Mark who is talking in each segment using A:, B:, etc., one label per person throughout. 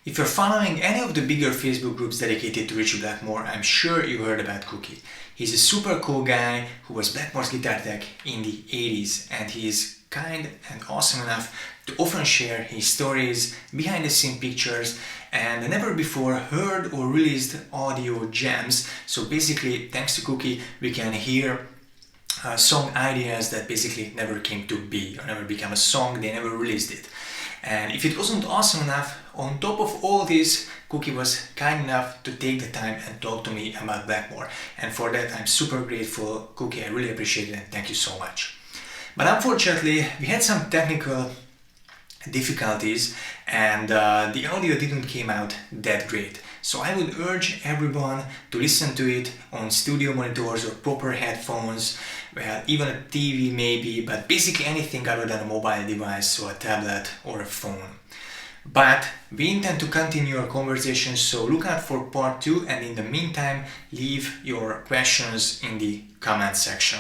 A: If you're following any of the bigger Facebook groups dedicated to Richie Blackmore, I'm sure you heard about Cooky. He's a super cool guy who was Blackmore's guitar tech in the 80s, and he's kind and awesome enough to often share his stories, behind the scene pictures, and never before heard or released audio gems. So basically, thanks to Cooky, we can hear song ideas that basically never came to be or never became a song, they never released it. And if it wasn't awesome enough, on top of all this, Cooky was kind enough to take the time and talk to me about Blackmore. And for that, I'm super grateful. Cooky, I really appreciate it and thank you so much. But unfortunately, we had some technical difficulties and the audio didn't came out that great. So I would urge everyone to listen to it on studio monitors or proper headphones, well, even a TV maybe, but basically anything other than a mobile device or a tablet or a phone. But we intend to continue our conversation, so look out for part 2, and in the meantime, leave your questions in the comment section.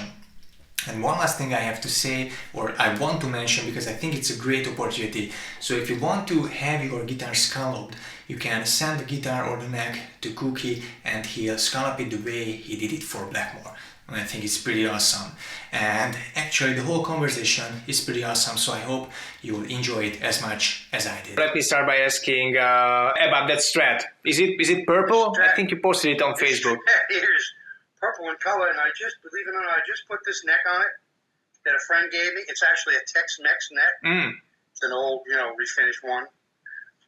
A: And one last thing I have to say, or I want to mention, because I think it's a great opportunity. So if you want to have your guitar scalloped, you can send the guitar or the neck to Cooky and he'll scallop it the way he did it for Blackmore. And I think it's pretty awesome. And actually the whole conversation is pretty awesome, so I hope you will enjoy it as much as I did. Let me start by asking about that Strat. Is it purple? I think you posted it on Facebook.
B: Here's purple in color, and believe it or not, I just put this neck on it that a friend gave me. It's actually a Tex-Mex neck. It's an old, refinished one.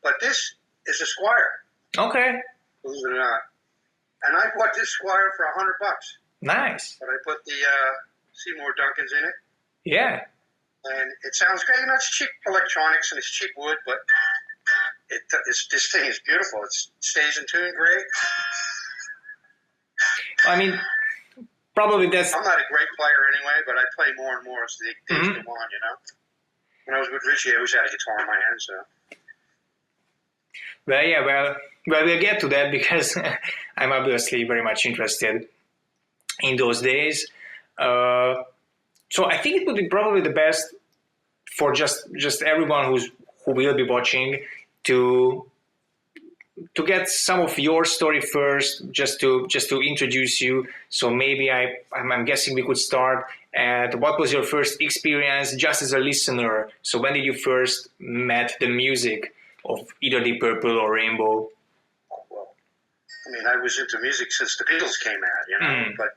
B: But this is a Squire.
A: Okay.
B: Believe it or not. And I bought this Squire for $100.
A: Nice.
B: But I put the Seymour Duncans in it.
A: Yeah.
B: And it sounds great. It's cheap electronics and it's cheap wood, but this thing is beautiful. It stays in tune great.
A: I mean, probably that's...
B: I'm not a great player anyway, but I play more and more as the days go on, When I was with Richie, I always had a guitar in my hand, so...
A: Well, yeah, well, we'll get to that because I'm obviously very much interested in those days. So I think it would be probably the best for just everyone who will be watching to get some of your story first, just to introduce you. So maybe I'm guessing we could start at what was your first experience just as a listener. So when did you first met the music of either Deep Purple or Rainbow?
B: Well, I was into music since the Beatles came out, but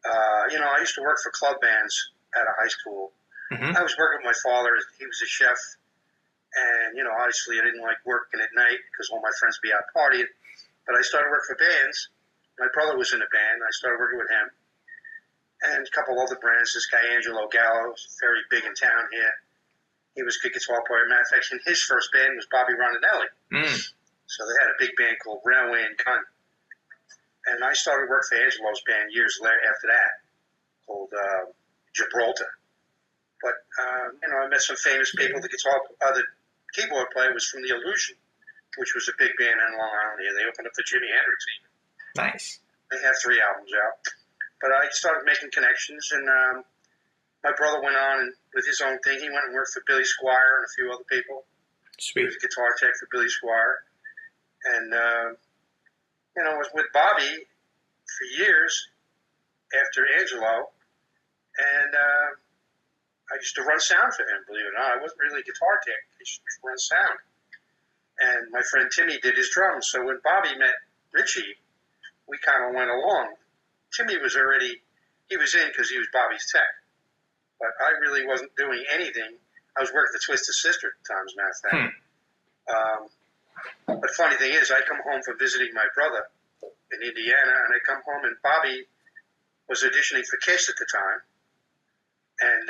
B: I used to work for club bands at a high school. I was working with my father. He was a chef. And, obviously I didn't like working at night because all my friends would be out partying. But I started working for bands. My brother was in a band. I started working with him. And a couple other brands. This guy, Angelo Gallo, very big in town here. He was a good guitar player. Matter of fact, his first band was Bobby Rondinelli. So they had a big band called Railway and Gun. And I started working for Angelo's band years later after that, called Gibraltar. But, I met some famous people. The keyboard player was from The Illusion, which was a big band in Long Island here. They opened up for Jimi Hendrix even.
A: Nice.
B: They have 3 albums out. But I started making connections, and my brother went on and with his own thing. He went and worked for Billy Squire and a few other people.
A: Sweet.
B: He was a guitar tech for Billy Squire. And, I was with Bobby for years after Angelo, and I used to run sound for him, believe it or not. I wasn't really a guitar tech. I used to run sound. And my friend Timmy did his drums. So when Bobby met Richie, we kind of went along. Timmy was in because he was Bobby's tech. But I really wasn't doing anything. I was working the Twisted Sister at the time, as a matter of fact. But the funny thing is, I come home from visiting my brother in Indiana, and I come home, and Bobby was auditioning for Kiss at the time. And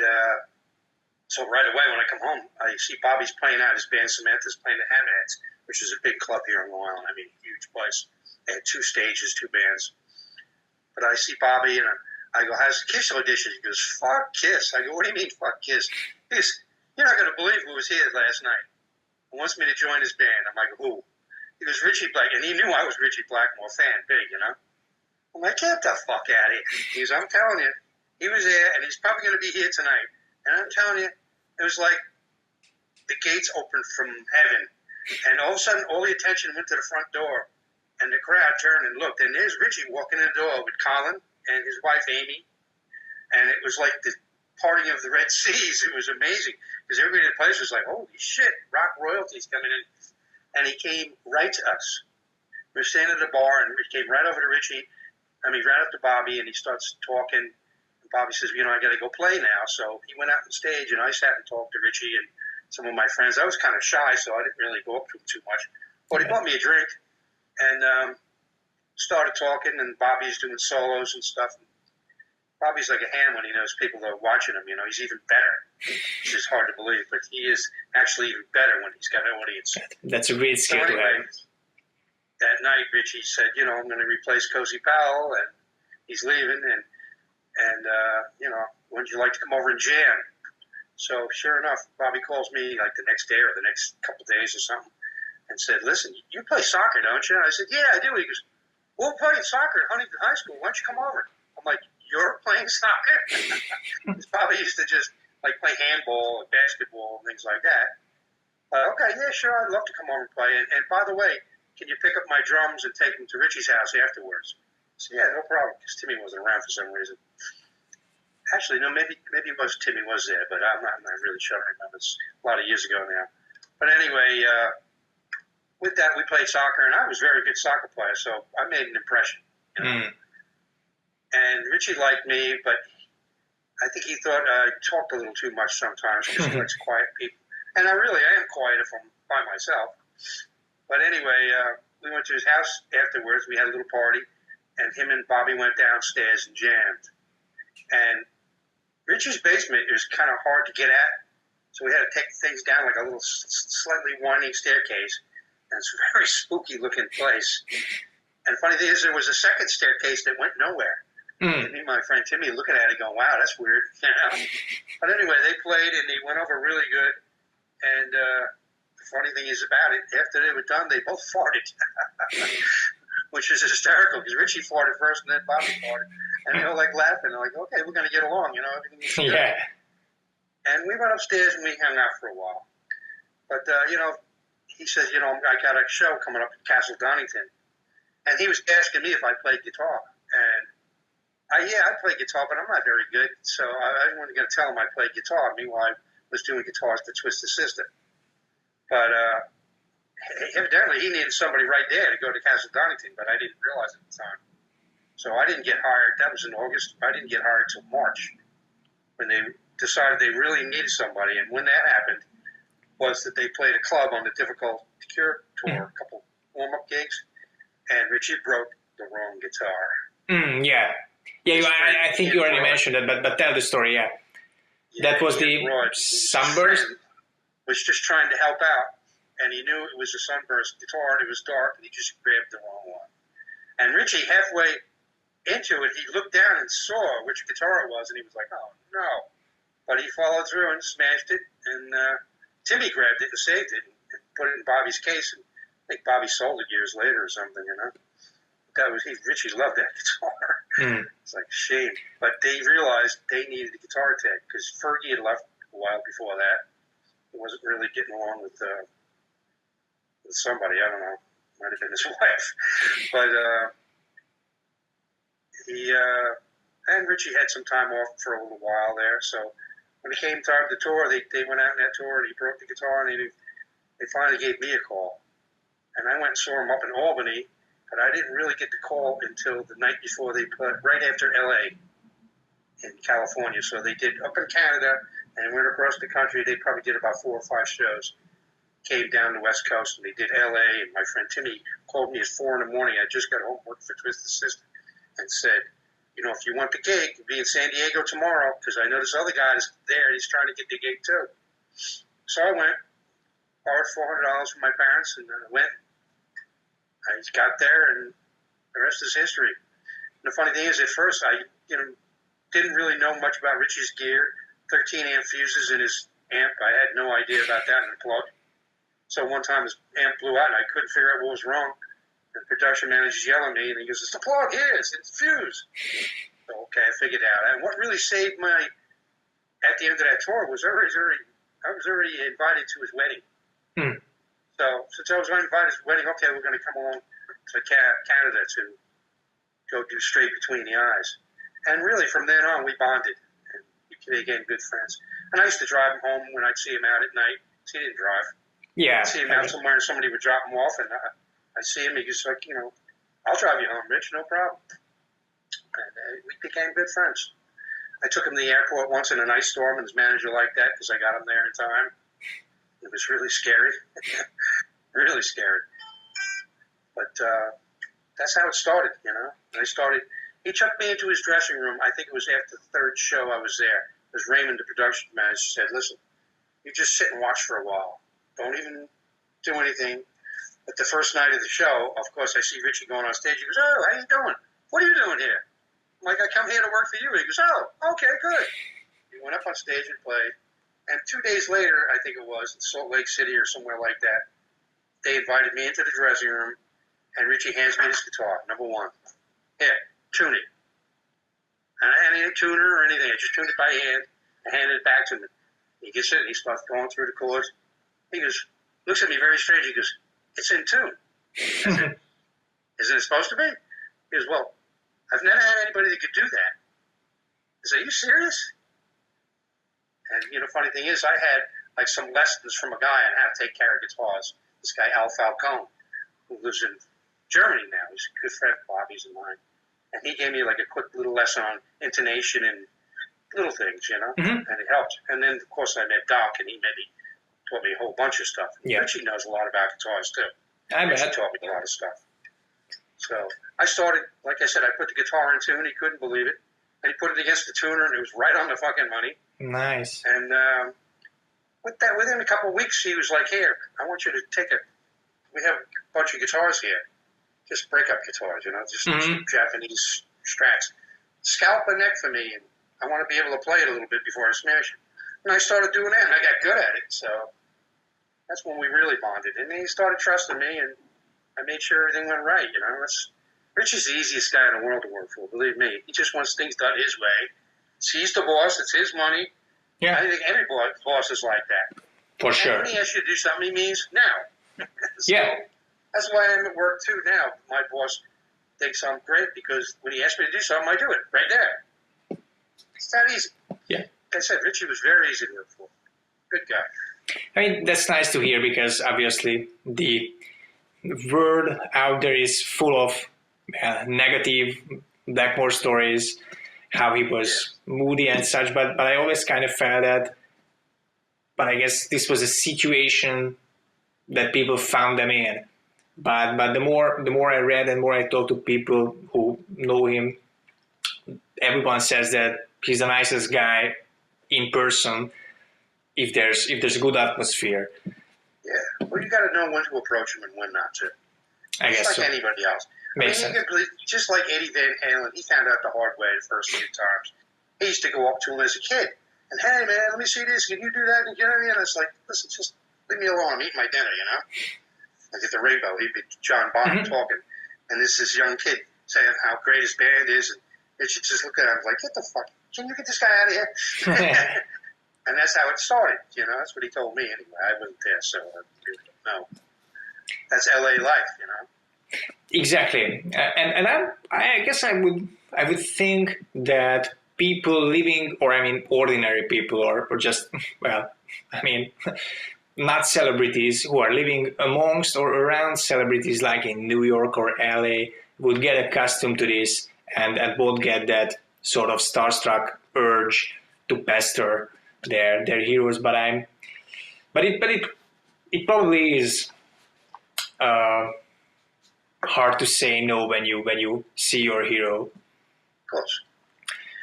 B: so right away when I come home, I see Bobby's playing out. His band Samantha's playing the Hammerheads, which is a big club here in Long Island. Huge place. They had 2 stages, 2 bands. But I see Bobby, and I go, how's the Kiss audition? He goes, fuck Kiss. I go, what do you mean, fuck Kiss? He goes, you're not going to believe who was here last night. He wants me to join his band. I'm like, who? He goes, Richie Black. And he knew I was Richie Blackmore fan, big, I'm like, get the fuck out of here. He goes, I'm telling you. He was there, and he's probably going to be here tonight. And I'm telling you, it was like the gates opened from heaven. And all of a sudden, all the attention went to the front door. And the crowd turned and looked. And there's Richie walking in the door with Colin and his wife, Amy. And it was like the parting of the Red Seas. It was amazing. Because everybody in the place was like, holy shit, rock royalty's coming in. And he came right to us. We were standing at the bar, and he came right over to Richie. Right up to Bobby, and he starts talking. And Bobby says, I got to go play now. So he went out on stage, and I sat and talked to Richie and some of my friends. I was kind of shy, so I didn't really go up to him too much. But he bought me a drink and started talking, and Bobby's doing solos and stuff. And Bobby's like a ham when he knows people are watching him. He's even better, which is hard to believe. But he is actually even better when he's got an audience.
C: That's a great skill to have.
B: That night, Richie said, I'm going to replace Cozy Powell, and he's leaving, and wouldn't you like to come over and jam? So sure enough, Bobby calls me like the next day or the next couple of days or something and said, listen, you play soccer, don't you? And I said, yeah, I do. He goes, we're playing soccer at Huntington High School. Why don't you come over? I'm like, you're playing soccer? Because Bobby used to just like play handball and basketball and things like that. Okay, yeah, sure, I'd love to come over and play. And by the way, can you pick up my drums and take them to Richie's house afterwards? I said, yeah, no problem, because Timmy wasn't around for some reason. Actually, no, maybe Timmy was there, but I'm not really sure. I remember. It's a lot of years ago now. But anyway, with that, we played soccer, and I was a very good soccer player, so I made an impression. And Richie liked me, but I think he thought I talked a little too much sometimes because he likes quiet people. And I am quiet if I'm by myself. But anyway, we went to his house afterwards. We had a little party, and him and Bobby went downstairs and jammed. And Richie's basement is kind of hard to get at, so we had to take things down like a little slightly winding staircase, and it's a very spooky-looking place. And the funny thing is, there was a second staircase that went nowhere. And me and my friend Timmy looking at it going, wow, that's weird. But anyway, they played, and they went over really good. And the funny thing is about it, after they were done, they both farted, which is hysterical because Richie farted first and then Bobby farted. And they were like laughing. They're like, okay, we're going to get along, everything's good.
C: Yeah.
B: And we went upstairs and we hung out for a while. But, he says, I got a show coming up in Castle Donington. And he was asking me if I played guitar. And I play guitar, but I'm not very good. So I wasn't going to tell him I played guitar. Meanwhile, I was doing guitars for Twisted Sister. But evidently he needed somebody right there to go to Castle Donington, but I didn't realize at the time. So I didn't get hired. That was in August. I didn't get hired until March when they decided they really needed somebody. And when that happened was that they played a club on the Difficult to Cure tour, a couple warm-up gigs, and Richie broke the wrong guitar.
C: Yeah. I think you already mentioned it, but tell the story, yeah. That was the sunburst?
B: Was just trying to help out, and he knew it was a sunburst guitar, and it was dark, and he just grabbed the wrong one. And Richie, halfway into it, he looked down and saw which guitar it was, and he was like, oh, no. But he followed through and smashed it, and Timmy grabbed it and saved it and put it in Bobby's case, and I think Bobby sold it years later or something, Richie loved that guitar. It's like a shame. But they realized they needed a guitar tech, because Fergie had left a while before that. He wasn't really getting along with somebody, I don't know. Might have been his wife. But and Richie had some time off for a little while there. So when it came time to the tour, they went out on that tour, and he broke the guitar, and they finally gave me a call. And I went and saw him up in Albany, but I didn't really get the call until the night before they played, right after L.A. in California. So they did up in Canada and went across the country. They probably did about 4 or 5 shows. Came down the West Coast, and they did L.A., and my friend Timmy called me at 4 in the morning. I just got home, worked for Twisted Sister, and said, if you want the gig, be in San Diego tomorrow, because I know this other guy is there, and he's trying to get the gig too. So I went, borrowed $400 from my parents, and I went. I got there, and the rest is history. And the funny thing is, at first, I didn't really know much about Richie's gear. 13 amp fuses in his amp. I had no idea about that in the plug. So one time his amp blew out, and I couldn't figure out what was wrong. And the production manager's yelling at me, and he goes, it's the plug, it's fuse. So, okay, I figured it out. And what really saved at the end of that tour was I was already invited to his wedding. So since I was invited to his wedding, okay, we're going to come along to Canada to go do Straight Between the Eyes. And really, from then on, we bonded. And we became good friends. And I used to drive him home when I'd see him out at night. He didn't drive.
C: Yeah.
B: I'd see him out somewhere and somebody would drop him off. And I'd see him. He was like, I'll drive you home, Rich, no problem. And we became good friends. I took him to the airport once in an ice storm, and his manager liked that because I got him there in time. It was really scary. Really scary. But that's how it started, And he took me into his dressing room. I think it was after the third show I was there. It was Raymond, the production manager, said, listen, you just sit and watch for a while. Don't even do anything. But the first night of the show, of course, I see Richie going on stage. He goes, oh, how you doing? What are you doing here? I'm like, I come here to work for you. He goes, oh, okay, good. He went up on stage and played. And 2 days later, I think it was, in Salt Lake City or somewhere like that, they invited me into the dressing room, and Richie hands me his guitar, number one. Here, tune it. And I hadn't a tuner or anything. I just tuned it by hand. I handed it back to him. He gets it, and he starts going through the chords. He goes, looks at me very strange. He goes, it's in tune. I said, isn't it supposed to be? He goes, well, I've never had anybody that could do that. I said, are you serious? And, funny thing is, I had, some lessons from a guy on how to take care of guitars. This guy, Al Falcone, who lives in Germany now. He's a good friend of Bobby's and mine. And he gave me, a quick little lesson on intonation and little things,
C: Mm-hmm.
B: And it helped. And then, of course, I met Doc, and he taught me a whole bunch of stuff.
C: Yeah.
B: Richie knows a lot about guitars, too.
C: Richie
B: Richie taught me a lot of stuff. So I started, like I said, I put the guitar in tune. He couldn't believe it. And he put it against the tuner, and it was right on the fucking money.
C: Nice.
B: And within a couple of weeks, he was like, here, I want you to we have a bunch of guitars here. Just break-up guitars, just cheap Japanese Strats. Scalp a neck for me, and I want to be able to play it a little bit before I smash it. And I started doing that, and I got good at it. So that's when we really bonded. And he started trusting me, and I made sure everything went right, Richie's the easiest guy in the world to work for, believe me. He just wants things done his way. He's the boss. It's his money.
C: Yeah.
B: I think every boss is like that.
C: For sure.
B: When he asks you to do something, he means now. So
C: Yeah.
B: That's why I'm at work, too, now. My boss thinks I'm great because when he asks me to do something, I do it right there. It's that easy.
C: Yeah.
B: Like I said, Richie was very easy to work for. Good guy.
C: I mean, that's nice to hear because obviously the word out there is full of negative Blackmore stories, how he was moody and such, but I always kind of felt that, but I guess this was a situation that people found them in. But the more I read and more I talked to people who know him, everyone says that he's the nicest guy in person if there's a good atmosphere.
B: Yeah. Well, you got to know when to approach him and when not to.
C: I guess
B: like
C: so.
B: Anybody else.
C: Makes sense.
B: Just like Eddie Van Halen, he found out the hard way the first few times. He used to go up to him as a kid and, hey, man, let me see this. Can you do that? And it's like, listen, just leave me alone. I'm eating my dinner, Like at the Rainbow, he'd be John Bonham talking. And this young kid saying how great his band is. And Richie just look at him like, get the fuck, can you get this guy out of here? And that's how it started, That's what he told me anyway. I wasn't there, so I really don't know. That's LA life,
C: Exactly, and I guess I would think that people living, or I mean, ordinary people, or just not celebrities who are living amongst or around celebrities, like in New York or LA, would get accustomed to this and both get that sort of starstruck urge to pester their heroes. But it probably is hard to say no when you see your hero.
B: Of course.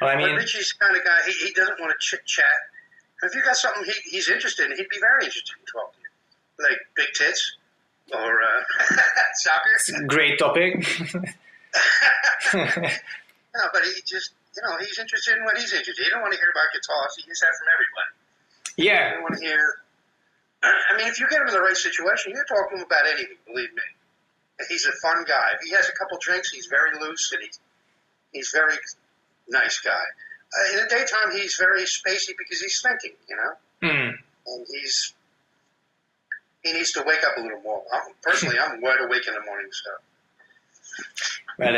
C: Well, I mean,
B: but Richie's the kind of guy, he doesn't want to chit-chat. If you got something he's interested in, he'd be very interested in talking to you. Like big tits or soccer.
C: Great topic.
B: No, but he just, he's interested in what he's interested in. He don't want to hear about guitars. He hears that from everybody.
C: Yeah.
B: He don't want to hear... I mean, if you get him in the right situation, you can talk to him about anything, believe me. He's a fun guy. If he has a couple drinks, he's very loose, and he's very nice guy. In the daytime, he's very spacey because he's thinking,
C: Mm.
B: And he's he needs to wake up a little more. Personally, I'm wide awake in the morning, so.
C: Well,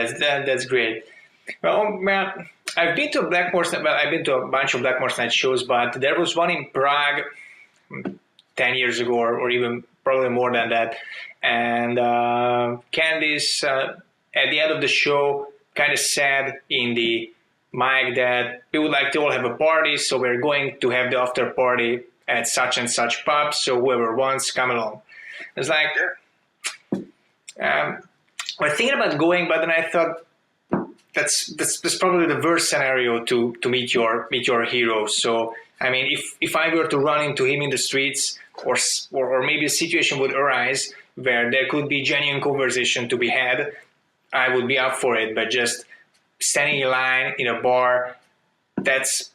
C: that's great. Well, man, I've been to I've been to a bunch of Blackmore's night shows, but there was one in Prague 10 years ago, or even probably more than that. And Candice, at the end of the show, kind of said in the mic that we would like to all have a party, so we're going to have the after party at such and such pub, so whoever wants, come along. It's like, I was thinking about going, but then I thought that's probably the worst scenario to meet your hero. So I mean, if I were to run into him in the streets, or maybe a situation would arise where there could be genuine conversation to be had, I would be up for it. But just standing in line in a bar,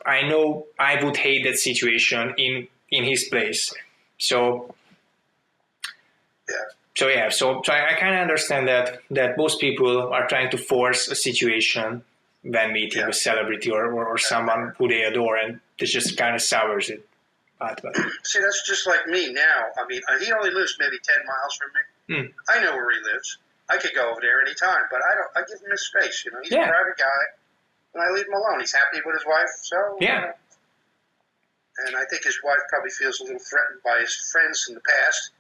C: I know I would hate that situation in his place. So I kind of understand that most people are trying to force a situation when meeting a celebrity or someone who they adore, and it just kind of sours it. But
B: see, that's just like me now. I mean, he only lives maybe 10 miles from me. I know where he lives. I could go over there anytime, but I give him his space. You know, he's a private guy, and I leave him alone. He's happy with his wife, so
C: yeah.
B: You know. And I think his wife probably feels a little threatened by his friends in the past,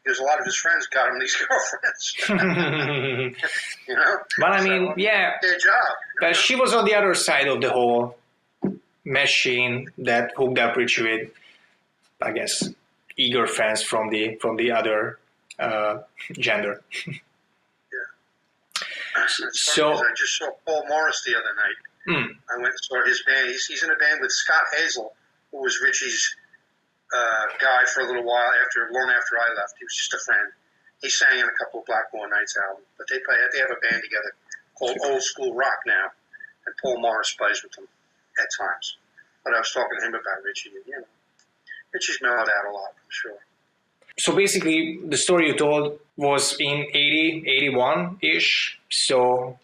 B: because a lot of his friends got him these girlfriends. You know?
C: But I mean,
B: their job.
C: But she was on the other side of the whole machine that hooked up Richie with, I guess, eager fans from the other gender. So
B: I just saw Paul Morris the other night. I went and saw his band. He's in a band with Scott Hazel, who was Richie's guy for a little while long after I left. He was just a friend. He sang in a couple of Blackmore Nights albums, but they have a band together called Old School Rock now, and Paul Morris plays with them at times. But I was talking to him about Richie, and you know, Richie's mellowed out a lot, I'm sure.
C: So basically, the story you told was in 80, 81-ish, so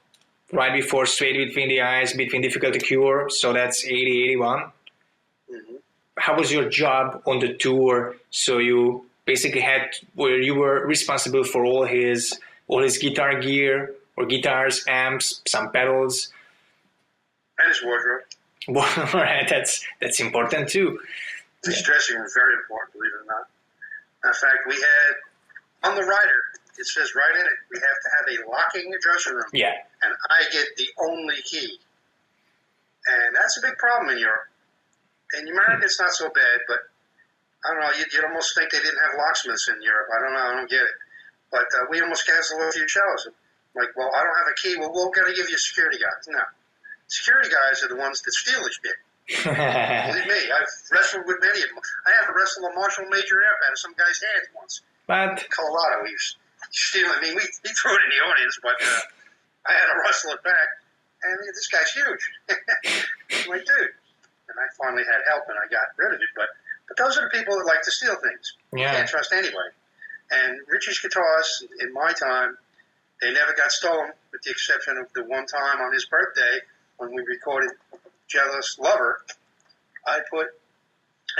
C: right before Straight Between the Eyes, Between Difficult to Cure, so that's 80, 81.
B: Mm-hmm.
C: How was your job on the tour? So you basically you were responsible for all his guitar gear, or guitars, amps, some pedals.
B: And his wardrobe.
C: Well, all right, that's important too.
B: His dressing room is very important, believe it or not. In fact, we had, on the rider, it says right in it, we have to have a locking dressing room.
C: Yeah.
B: And I get the only key. And that's a big problem in Europe. In America, it's not so bad, but I don't know, you'd almost think they didn't have locksmiths in Europe. I don't know, I don't get it. But we almost canceled a few shows. Like, well, I don't have a key. Well, we're going to give you security guys. No. Security guys are the ones that steal his shit. Believe me, I've wrestled with many of them. I had to wrestle a Marshall Major Air out of some guy's hands once.
C: But
B: in Colorado, he was stealing. I mean, he threw it in the audience, but I had to wrestle it back. And this guy's huge. I'm like, dude. And I finally had help, and I got rid of it. But those are the people that like to steal things.
C: Yeah.
B: You can't trust anybody. And Richie's guitars, in my time, they never got stolen, with the exception of the one time on his birthday when we recorded Jealous Lover. I put,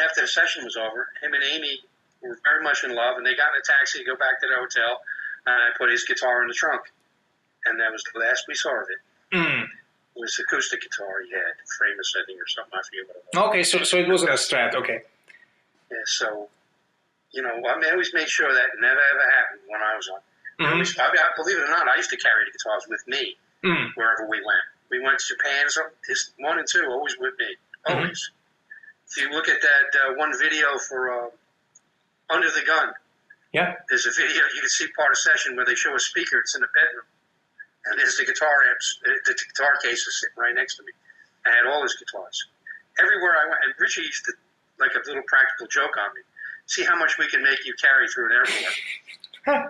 B: after the session was over, him and Amy were very much in love, and they got in a taxi to go back to the hotel, and I put his guitar in the trunk. And that was the last we saw of it. It was acoustic guitar he had, Framus, I think, or something. I forget what it was.
C: Okay, so it wasn't a Strat, okay.
B: Yeah, so, you know, I always made sure that never ever happened when I was on. Believe it or not, I used to carry the guitars with me wherever we went. We went to Japan, so it's 1 and 2, always with me, always. If you look at that one video for Under the Gun, there's a video, you can see part of session where they show a speaker, it's in the bedroom. And there's the guitar amps, the guitar case is sitting right next to me. I had all his guitars. Everywhere I went, and Richie used to, like a little practical joke on me, see how much we can make you carry through an airport.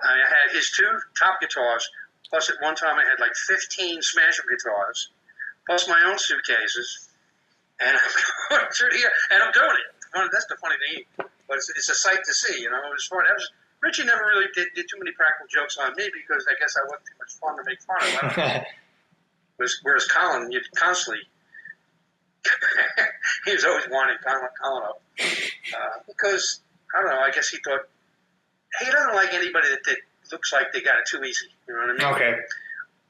B: I had his 2 top guitars, plus at one time I had like 15 Smasher guitars, plus my own suitcases, and I'm going through here, and I'm doing it. That's the funny thing, but it's a sight to see, you know. It was fun. Richie never really did too many practical jokes on me because I guess I wasn't too much fun to make fun of. Whereas Colin, you'd constantly, he was always wanting Colin up. Because, I don't know, I guess he thought he doesn't like anybody that looks like they got it too easy. You know what I mean?
C: Okay.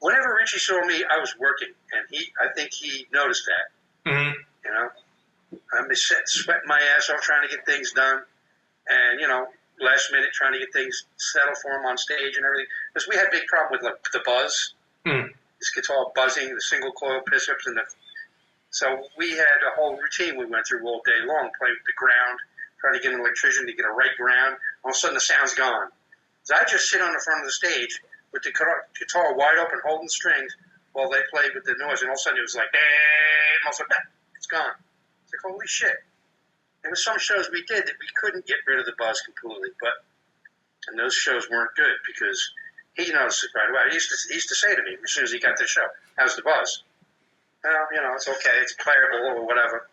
B: Whenever Richie saw me, I was working, and I think he noticed that.
C: Mm-hmm.
B: You know, I'm just sweating my ass off trying to get things done, and last minute trying to get things settled for him on stage and everything. Because we had a big problem with like the buzz. This guitar buzzing, the single coil pickups, so we had a whole routine we went through all day long, playing with the ground, trying to get an electrician to get a right ground. All of a sudden, the sound's gone. So I just sit on the front of the stage with the guitar wide open, holding the strings while they played with the noise, and all of a sudden it was like, and all of a sudden, it's gone. It's like, holy shit. There were some shows we did that we couldn't get rid of the buzz completely, and those shows weren't good because he noticed it right away. He used to say to me as soon as he got the show, "How's the buzz?" Well, it's okay. It's playable or whatever.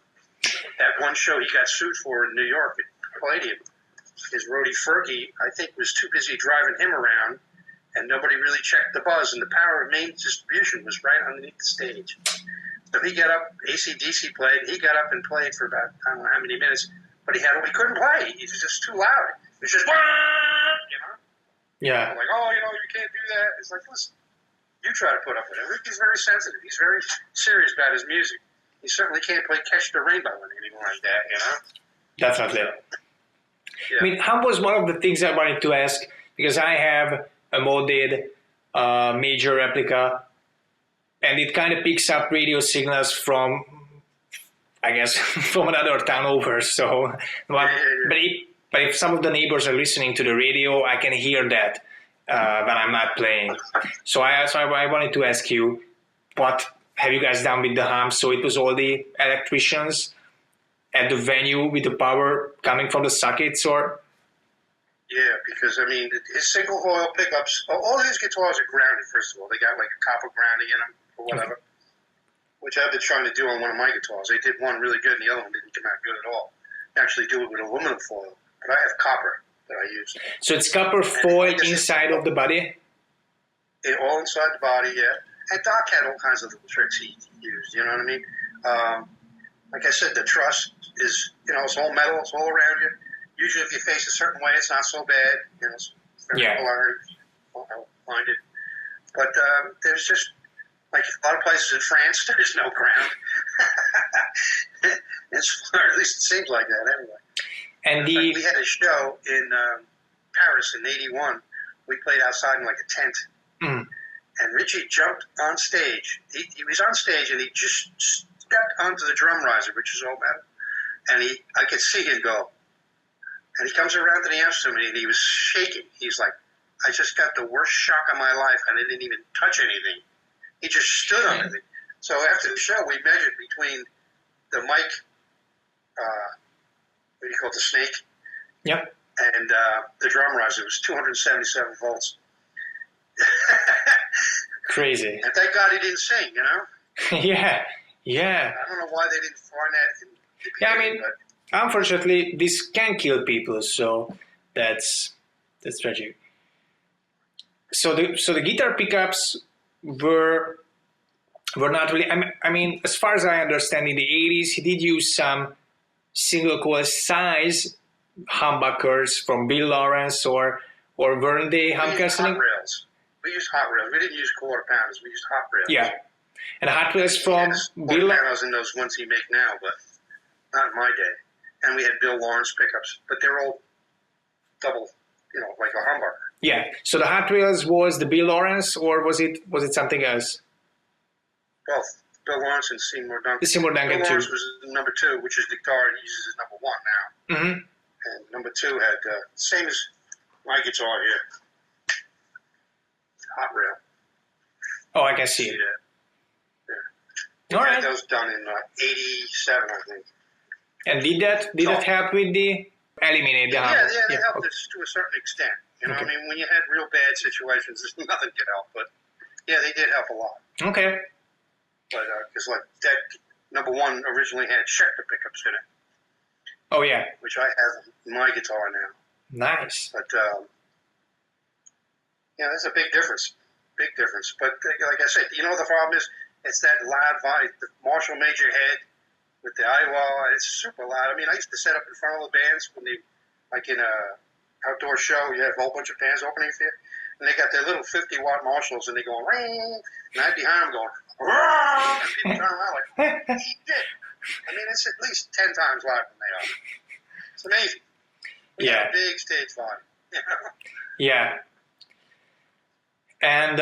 B: That one show he got sued for in New York at Palladium, his roadie Fergie, I think, was too busy driving him around, and nobody really checked the buzz, and the power of main distribution was right underneath the stage. So he got up, AC/DC played, he got up and played for about, I don't know how many minutes, but he couldn't play. He was just too loud. It was just,
C: Yeah.
B: I'm like, you can't do that. It's like, listen, you try to put up with it. Ricky's very sensitive. He's very serious about his music. He certainly can't play Catch the Rainbow or anything like that,
C: Definitely.
B: Yeah.
C: I mean, how was one of the things I wanted to ask, because I have a modded major replica, and it kind of picks up radio signals from, I guess, from another town over. So, but if some of the neighbors are listening to the radio, I can hear that when I'm not playing. So I wanted to ask you, what have you guys done with the hum? So it was all the electricians at the venue with the power coming from the sockets, or?
B: Yeah, because, his single coil pickups, all his guitars are grounded, first of all. They got like a copper grounding in them or whatever, which I've been trying to do on one of my guitars. They did one really good and the other one didn't come out good at all. Actually do it with aluminum foil, but I have copper that I use.
C: So it's copper foil inside of the body?
B: All inside the body, yeah. And Doc had all kinds of little tricks he used, you know what I mean? Like I said, the truss is, it's all metal, it's all around you. Usually if you face a certain way, it's not so bad. It's very minded. But there's just, like a lot of places in France, there's no ground. Or at least it seems like that anyway.
C: And
B: we had a show in Paris in '81. We played outside in like a tent. And Richie jumped on stage. He was on stage and he just stepped onto the drum riser, which is all metal. And I could see him go. And he comes around to the amps to me and he was shaking. He's like, I just got the worst shock of my life and I didn't even touch anything. He just stood on it. So after the show, we measured between the mic, what do you call it, the snake?
C: Yep.
B: And the drum riser. It was 277 volts.
C: Crazy.
B: And thank God he didn't sing,
C: Yeah.
B: I don't know why they didn't find that in the beginning,
C: unfortunately, this can kill people, so that's tragic. So the guitar pickups were not really. I mean, as far as I understand, in the 80s, he did use some single coil size humbuckers from Bill Lawrence, or weren't they humbuckers?
B: Hot rails. We used hot rails. We didn't use quarter pounders. We used hot rails.
C: Yeah, and hot rails from Bill.
B: Quarter pounders in those ones he make now, but not in my day. And we had Bill Lawrence pickups, but they're all double, like a humbucker.
C: Yeah. So the hot rails was the Bill Lawrence, or was it something else?
B: Both. Bill Lawrence and Seymour Duncan.
C: The Seymour Duncan
B: Bill
C: too.
B: Lawrence was number 2, which is the guitar he uses as number 1 now.
C: Mm-hmm.
B: And number 2 had same as my guitar here. Hot rail.
C: Oh, I can see it.
B: Yeah.
C: All
B: We
C: right.
B: had those done in '87, I think.
C: And did that help with the eliminate the
B: Yeah,
C: humbucker?
B: they helped us to a certain extent.
C: Okay.
B: When you had real bad situations, nothing could help. But yeah, they did help a lot.
C: Okay.
B: But because like that number 1 originally had Schecter pickups in it.
C: Oh yeah.
B: Which I have in my guitar now.
C: Nice.
B: But yeah, there's a big difference. Big difference. But like I said, the problem is it's that loud volume. The Marshall major head with the eyewall, it's super loud. I used to set up in front of the bands when they, like in outdoor show. You have a whole bunch of bands opening for you, and they got their little 50-watt Marshalls, and they go ring, and I'm behind them going, and people turn around like, shit. I mean, it's at least 10 times louder than they are. It's amazing. We have a big stage volume.
C: Yeah. And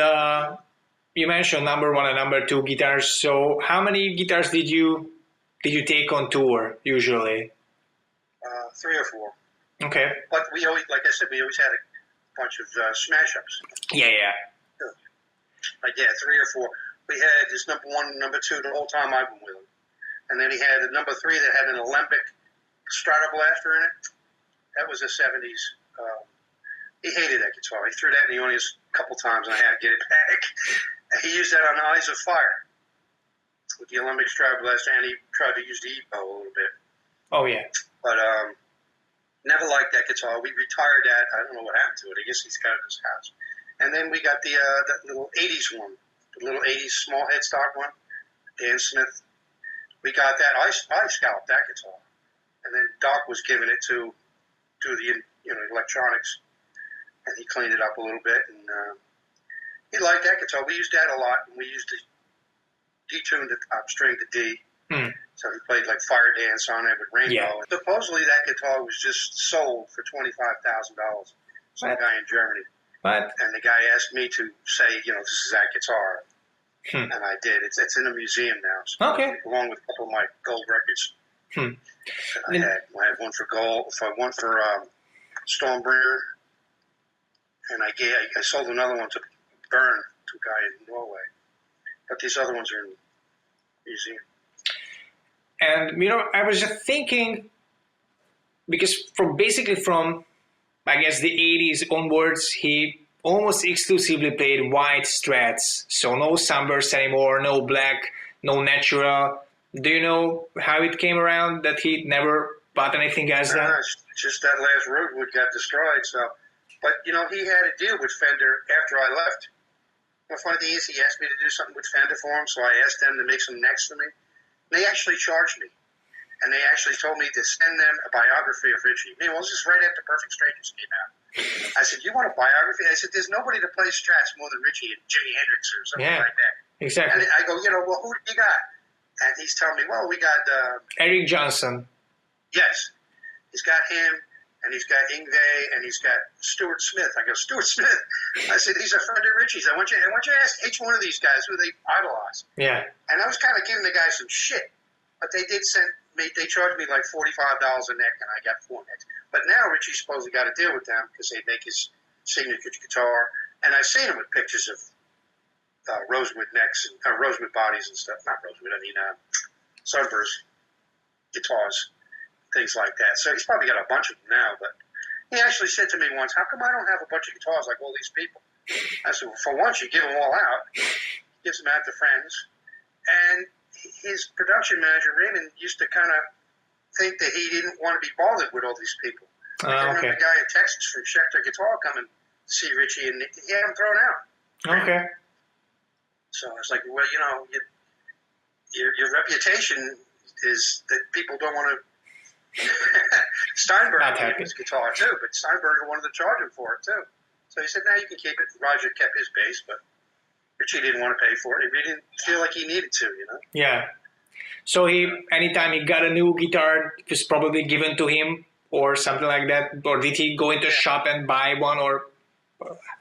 C: you mentioned number 1 and number 2 guitars. So how many guitars did you take on tour usually?
B: 3 or 4.
C: Okay.
B: But we always, like I said, we always had a bunch of smash-ups.
C: Yeah.
B: Like, 3 or 4. We had this number 1 and number 2 the whole time I've been with him. And then he had a number 3 that had an alembic Stratoblaster in it. That was a 70s. He hated that guitar. He threw that in the audience a couple times, and I had to get it back. He used that on Eyes of Fire with the alembic Stratoblaster, and he tried to use the EPO a little bit.
C: Oh, yeah.
B: But never liked that guitar. We retired that. I don't know what happened to it. I guess he's got it in his house. And then we got the that little 80s one, the little 80s small headstock one, Dan Smith. We got that. I scalped that guitar. And then Doc was giving it to the electronics, and he cleaned it up a little bit. And he liked that guitar. We used that a lot, and we used to detune the top string to D. So he played like Fire Dance on it with Rainbow.
C: Yeah.
B: And supposedly that guitar was just sold for $25,000. Some guy in Germany.
C: What?
B: And the guy asked me to say, this is that guitar. And I did. It's in a museum now. So
C: Okay.
B: Along with a couple of my gold records. I had one for gold, one for Stormbringer, and I sold another one to Bern to a guy in Norway. But these other ones are in the museum.
C: And, I was just thinking, because from I guess, the 80s onwards, he almost exclusively played white Strats. So no Sunburst anymore, no black, no natural. Do you know how it came around that he never bought anything as that?
B: Just that last Roadwood got destroyed. So, but, he had a deal with Fender after I left. The funny thing is, he asked me to do something with Fender for him, so I asked them to make some necks for me. They actually charged me, and they actually told me to send them a biography of Richie. Meanwhile, this is right after Perfect Strangers came out. I said, "You want a biography?" I said, "There's nobody that plays Strats more than Richie and Jimi Hendrix or something like that."
C: Exactly.
B: And I go, "Well, who do you got?" And he's telling me, "Well, we got
C: Eric Johnson."
B: Yes, he's got him, and he's got Yngwie, and he's got Stuart Smith. I go, "Stuart Smith?" I said, "These are Fender Richies. I want you to ask each one of these guys who they idolize."
C: Yeah.
B: And I was kind of giving the guys some shit, but they did send me. They charged me like $45 a neck, and I got 4 necks. But now Richie's supposed to got a deal with them because they make his signature guitar, and I've seen him with pictures of rosewood necks and rosewood bodies and stuff. Not rosewood, I mean Sunburst guitars, things like that. So he's probably got a bunch of them now. But he actually said to me once, "How come I don't have a bunch of guitars like all these people?" I said, "Well, for once, you give them all out. Gives them out to friends." And his production manager, Raymond, used to kind of think that he didn't want to be bothered with all these people. I remember the guy in Texas from Schecter Guitar coming to see Richie, and he had him thrown out.
C: Okay.
B: So I was like, well, your reputation is that people don't want to. Steinberg gave his guitar too, but Steinberg wanted to charge him for it too. So he said, "No, you can keep it." Roger kept his bass, but Richie didn't want to pay for it. He didn't feel like he needed to,
C: Yeah. So anytime he got a new guitar, it was probably given to him or something like that? Or did he go into a shop and buy one? Or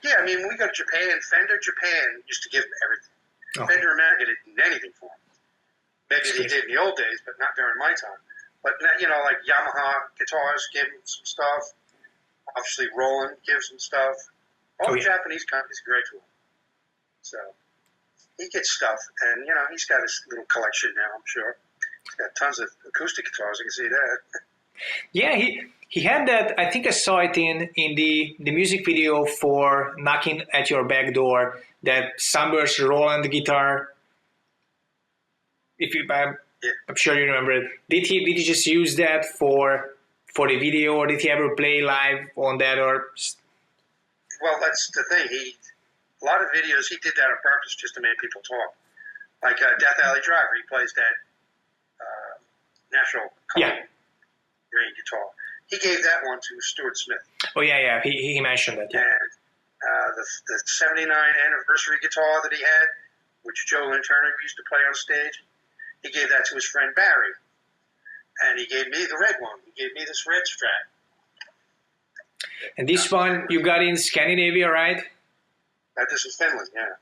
B: Yeah, I mean, when we go to Japan, Fender Japan used to give him everything.
C: Okay.
B: Fender America didn't do anything for him. Maybe they did in the old days, but not during my time. But, like Yamaha guitars give him some stuff. Obviously, Roland gives him stuff. All the Japanese companies are great to him. So he gets stuff, and he's got his little collection now. I'm sure he's got tons of acoustic guitars. I can see that.
C: Yeah, he had that. I think I saw it in the music video for "Knocking at Your Back Door." That Sunburst Roland guitar. I'm sure you remember it. Did he just use that for the video, or did he ever play live on that? Or
B: well, that's the thing. A lot of videos, he did that on purpose just to make people talk. Like Death Alley Driver, he plays that natural color green guitar. he gave that one to Stuart Smith.
C: Oh yeah. He mentioned that. Yeah.
B: And the 79 anniversary guitar that he had, which Joe Lynn Turner used to play on stage, he gave that to his friend Barry. And he gave me the red one. He gave me this red Strat.
C: And this one you got in Scandinavia, right?
B: This is Finland, yeah.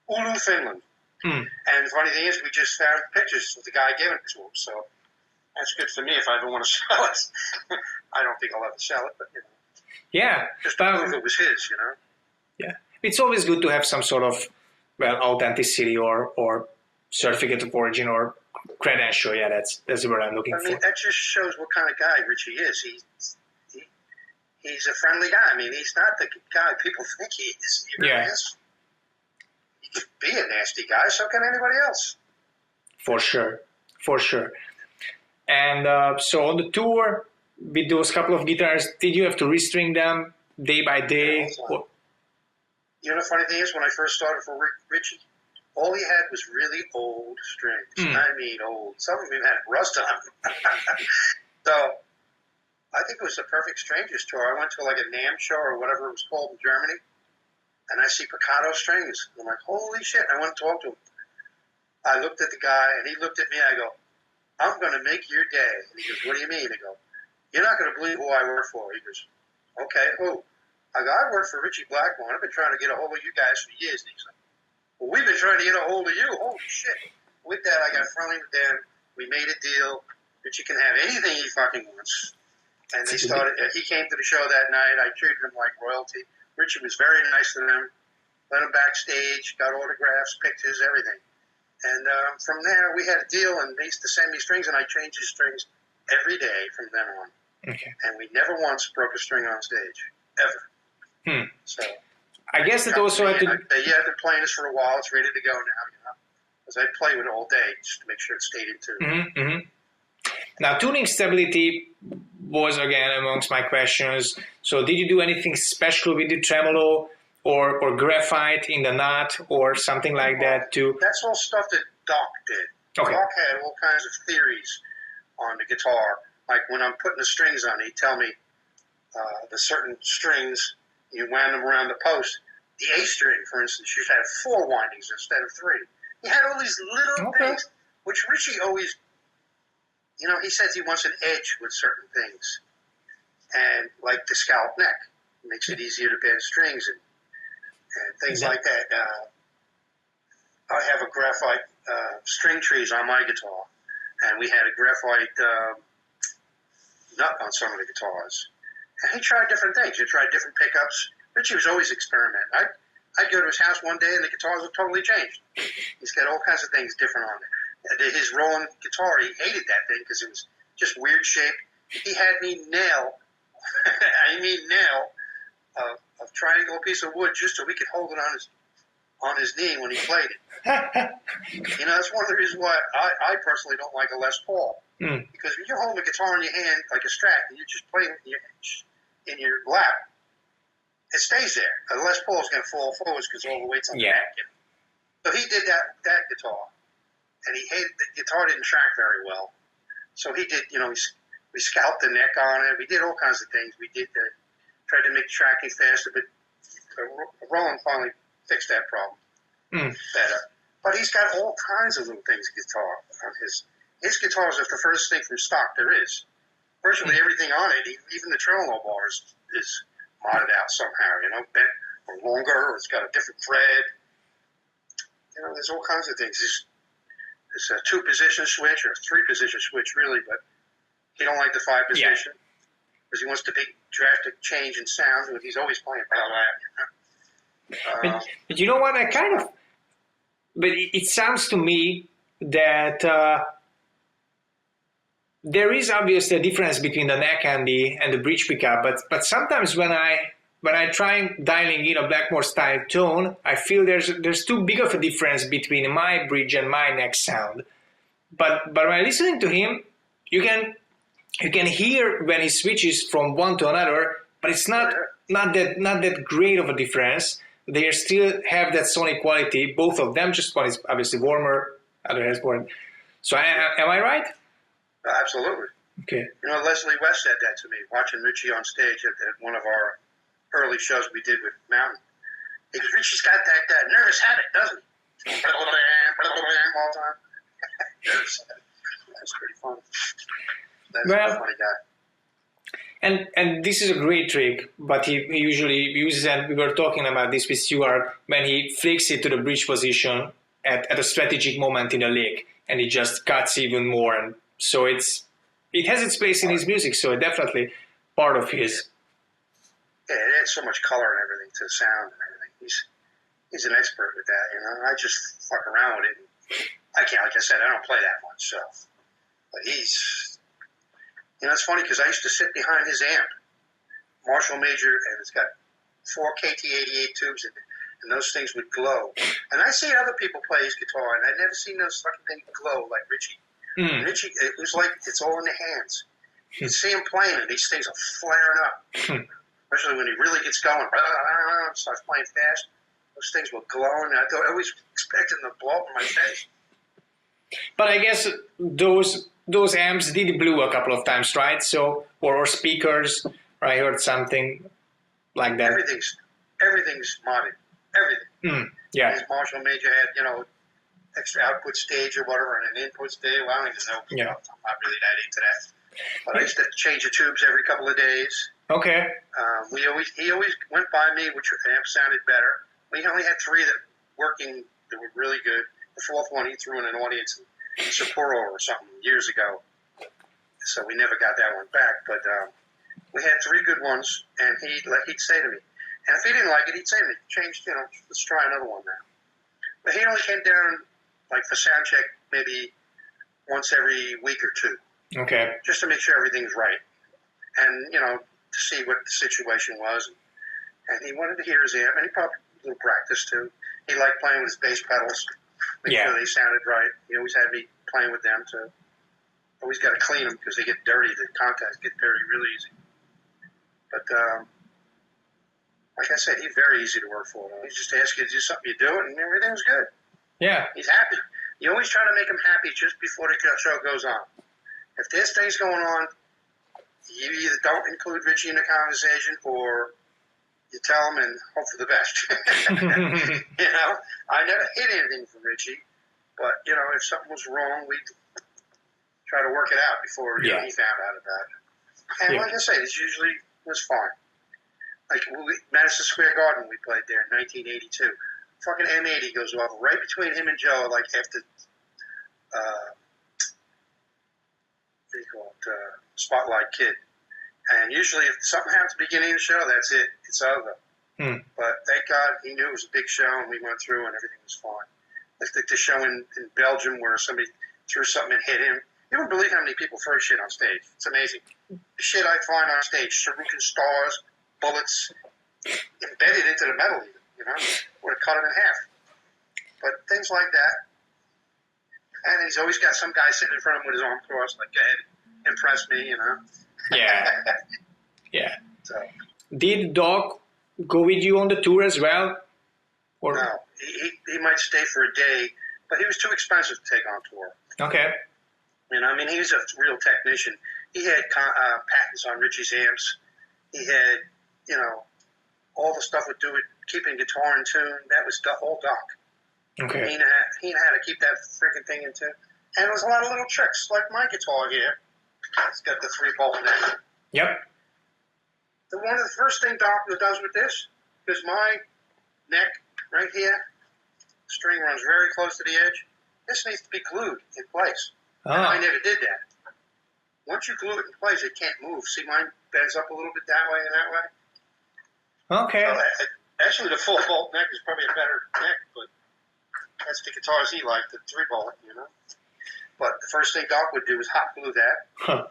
B: Oulu, Finland.
C: Mm.
B: And the funny thing is, we just found pictures of the guy giving it to him. So that's good for me if I ever want to sell it. I don't think I'll ever sell it, but you know.
C: Yeah.
B: Just to prove it was his, you know.
C: Yeah. It's always good to have some sort of authenticity or certificate of origin or credential. Yeah, that's what I'm looking for.
B: That just shows what kind of guy Richie is. He's a friendly guy. I mean, he's not the guy people think he is. He really is. He could be a nasty guy, so can anybody else.
C: For sure. And so on the tour, with those couple of guitars, did you have to restring them day by day?
B: You know, the funny thing is, when I first started for Richie, all he had was really old strings. I mean, old. Some of them had rust on them. So I think it was the Perfect Strangers tour. I went to like a NAMM show or whatever it was called in Germany, and I see Picado strings. I'm like, holy shit! I want to talk to him. I looked at the guy, and he looked at me. I go, I'm going to make your day. And he goes, what do you mean? I go, you're not going to believe who I work for. He goes, okay, who? I go, I work for Richie Blackmore. I've been trying to get a hold of you guys for years. And he's like, well, we've been trying to get a hold of you. Holy shit. With that, I got friendly with them. We made a deal. Richie can have anything he fucking wants. And they started, he came to the show that night. I treated him like royalty. Richie was very nice to them. Let him backstage, got autographs, pictures, everything. And from there, we had a deal, and they used to send me strings, and I changed his strings every day from then on.
C: Okay.
B: And we never once broke a string on stage, ever. So
C: I guess it also had to...
B: Yeah, I've been playing this for a while. It's ready to go now, you know. Because I play with it all day just to make sure it stayed in tune.
C: Now, tuning stability was, again, amongst my questions. So did you do anything special with the tremolo or graphite in the knot or something like that too?
B: That's all stuff that Doc did.
C: Okay.
B: Doc had all kinds of theories on the guitar. Like when I'm putting the strings on, he'd tell me the certain strings, you wound them around the post. The A string, for instance, should have 4 windings instead of 3. He had all these little things, which Richie always, you know, he says he wants an edge with certain things. And like the scallop neck, makes it easier to bend strings and things like that. I have a graphite string trees on my guitar, and we had a graphite nut on some of the guitars. And he tried different things. He tried different pickups. Richie was always experimenting. I'd go to his house one day, and the guitars would totally change. He's got all kinds of things different on it. His Roland guitar, he hated that thing because it was just weird shape. He had me nail a triangle piece of wood just so we could hold it on his knee when he played it. You know, that's one of the reasons why I personally don't like a Les Paul. Because when you're holding a guitar in your hand like a Strat and you're just playing in your lap, it stays there. A Les Paul is going to fall forwards because all the weight's on the neck. So he did that guitar, and he hated the guitar didn't track very well. So he did, you know, we scalped the neck on it. We did all kinds of things. We did tried to make tracking faster, but Roland finally fixed that problem better. But he's got all kinds of little things guitar on his guitars are the furthest thing from stock there is. Virtually everything on it, even the tremolo bars, is modded out somehow, you know, bent or longer, or it's got a different thread. You know, there's all kinds of things. It's a 2-position switch or a 3-position switch, really, but he don't like the 5-position because he wants the big drastic change in sound. He's always playing blah, blah,
C: but you know what? But it sounds to me that there is obviously a difference between the neck and the bridge pickup. But sometimes when I try dialing in a Blackmore style tone, I feel there's too big of a difference between my bridge and my neck sound. But when listening to him, you can hear when he switches from one to another, but it's not that great of a difference. They still have that sonic quality, both of them. Just one is obviously warmer, other has warm. So am I right?
B: Absolutely.
C: Okay.
B: You know, Leslie West said that to me, watching Richie on stage at one of our early shows we did with Mountain. He goes, Richie's got that nervous habit, doesn't he? All the time. That's pretty funny. That's a funny guy.
C: And this is a great trick, but he usually uses, and we were talking about this with Stuart, when he flicks it to the bridge position at a strategic moment in a lick, and it just cuts even more. And so it has its place in his music, so definitely part of his.
B: Yeah, it adds so much color and everything to the sound and everything. He's an expert with that, you know. I just fuck around with it. I can't, like I said, I don't play that much, so. But he's, you know, it's funny because I used to sit behind his amp, Marshall Major, and it's got 4 KT88 tubes in it, and those things would glow. And I see other people play his guitar, and I'd never seen those fucking things glow like Richie. Richie, it was like it's all in the hands. You'd see him playing, and these things are flaring up. Especially when he really gets going, starts playing fast. Those things will glow, and I always expected them to blow up in my face.
C: But I guess those amps did blow a couple of times, right? So, or speakers, or I heard something like that.
B: Everything's modded. Everything.
C: Yeah.
B: His Marshall Major had, you know, extra output stage or whatever, and an input stage. Well, I don't even know.
C: Yeah.
B: I'm not really that into that. But I used to change the tubes every couple of days.
C: Okay.
B: He always went by me, which amp sounded better. We only had 3 that were really good. The 4th one he threw in an audience in Sapporo or something years ago. So we never got that one back. But we had 3 good ones, and he'd say to me, and if he didn't like it, he'd say to me, let's try another one now. But he only came down, like for sound check, maybe once every week or 2.
C: Okay.
B: Just to make sure everything's right. And, you know, to see what the situation was. And he wanted to hear his amp, and he probably a little practice too. He liked playing with his bass pedals, make sure they sounded right. He always had me playing with them too. Always got to clean them because they get dirty. The contacts get dirty really easy. But like I said, he's very easy to work for. He just asks you to do something, you do it, and everything's good.
C: Yeah.
B: He's happy. You always try to make him happy just before the show goes on. If there's things going on, you either don't include Richie in the conversation or you tell him and hope for the best. You know, I never hid anything from Richie, but, you know, if something was wrong, we'd try to work it out before he found out about it. And like I said, it usually was fine. Like Madison Square Garden, we played there in 1982. Fucking M80 goes off right between him and Joe, like after, what do you call it, Spotlight Kid. And usually if something happens at the beginning of the show, that's it. It's over. But thank God he knew it was a big show, and we went through and everything was fine. Like the show in Belgium where somebody threw something and hit him. You don't believe how many people throw shit on stage. It's amazing. The shit I find on stage, shuriken stars, bullets, embedded into the metal even, you know, would have cut it in half. But things like that. And he's always got some guy sitting in front of him with his arm crossed, like, go ahead, impress me, you know.
C: Yeah. Yeah.
B: So,
C: did Doc go with you on the tour as well? Or?
B: No, he might stay for a day, but he was too expensive to take on tour.
C: Okay.
B: You know, I mean, he's a real technician. He had patents on Richie's amps. He had, you know, all the stuff with keeping guitar in tune. That was the whole Doc.
C: Okay.
B: He knew how to keep that freaking thing in tune. And there was a lot of little tricks, like my guitar here. It's got the 3-bolt neck.
C: Yep.
B: One of the first thing Doc does with this is my neck right here. The string runs very close to the edge. This needs to be glued in place. And I never did that. Once you glue it in place, it can't move. See, mine bends up a little bit that way and that way.
C: Okay.
B: So, actually, the 4-bolt neck is probably a better neck, but that's the guitars he liked, the 3-bolt, you know. But the first thing Doc would do is hot glue that.
C: Huh.